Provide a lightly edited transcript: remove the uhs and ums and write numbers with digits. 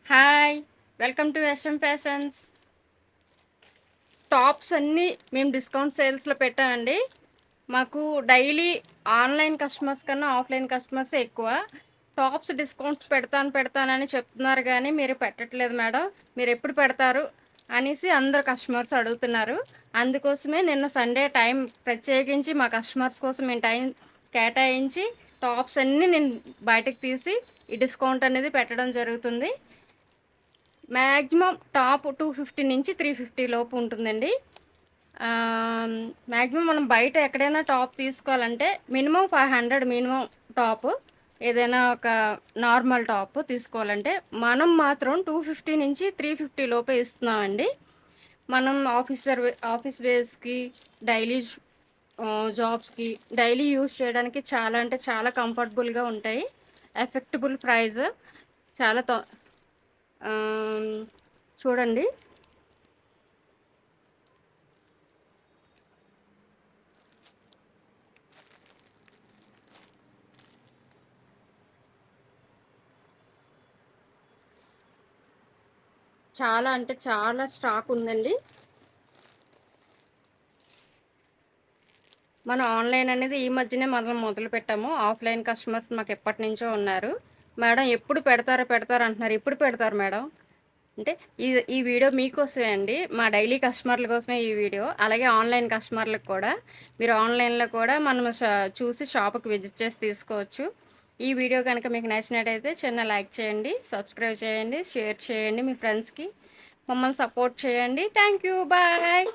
Hi! Welcome to S M fashions. Tops అన్నీ మేము discount సేల్స్‌లో పెట్టామండి. మాకు డైలీ ఆన్‌లైన్ కస్టమర్స్ కన్నా ఆఫ్‌లైన్ కస్టమర్సే ఎక్కువ. టాప్స్ డిస్కౌంట్స్ పెడతానని చెప్తున్నారు గానీ, మీరు పెట్టట్లేదు మేడం. మీరెప్పుడు పెడతారు? అనేసి అందరు కస్టమర్స్ అడుగుతున్నారు. అందుకోసమే నిన్న సండే టైం ప్రత్యేకించి మా కస్టమర్స్ కోసం మేము టైం కేటాయించి టాప్స్ అన్నీ నేను బయటకు తీసి ఈ డిస్కౌంట్ అనేది పెట్టడం జరుగుతుంది. మ్యాక్సిమం టాప్ 250 నుంచి 350 లోపు ఉంటుందండి. మ్యాక్సిమం మనం బయట ఎక్కడైనా టాప్ తీసుకోవాలంటే మినిమం 500 మినిమం టాప్. ఏదైనా ఒక నార్మల్ టాప్ తీసుకోవాలంటే మనం మాత్రం 250 నుంచి 350 లోపే ఇస్తున్నామండి. మనం ఆఫీస్ వేస్‌కి, డైలీ జాబ్స్‌కి, డైలీ యూజ్ చేయడానికి చాలా అంటే చాలా కంఫర్టబుల్‌గా ఉంటాయి. ఎఫెక్టబుల్ ప్రైస్ చాలా ఆహ్, చూడండి. చాలా అంటే చాలా స్టాక్ ఉందండి. మనం ఆన్‌లైన్ అనేది ఈ మధ్యనే మనం మొదలుపెట్టాము. ఆఫ్‌లైన్ కస్టమర్స్ మాకు ఎప్పటినుంచో ఉన్నారు. మేడం ఎప్పుడు పెడతారు అంటున్నారు. ఎప్పుడు పెడతారు మేడం? అంటే ఈ ఈ వీడియో మీకోసమే అండి. మా డైలీ కస్టమర్ల కోసమే ఈ వీడియో. అలాగే ఆన్‌లైన్ కస్టమర్లకు కూడా. మీరు ఆన్‌లైన్‌లో కూడా మనం చూసి షాప్‌కి విజిట్ చేసి తీసుకోవచ్చు. ఈ వీడియో గనుక మీకు నచ్చినట్టయితే చిన్న లైక్ చేయండి, సబ్స్క్రైబ్ చేయండి, షేర్ చేయండి మీ ఫ్రెండ్స్‌కి. మమ్మల్ని సపోర్ట్ చేయండి. Thank you. బాయ్.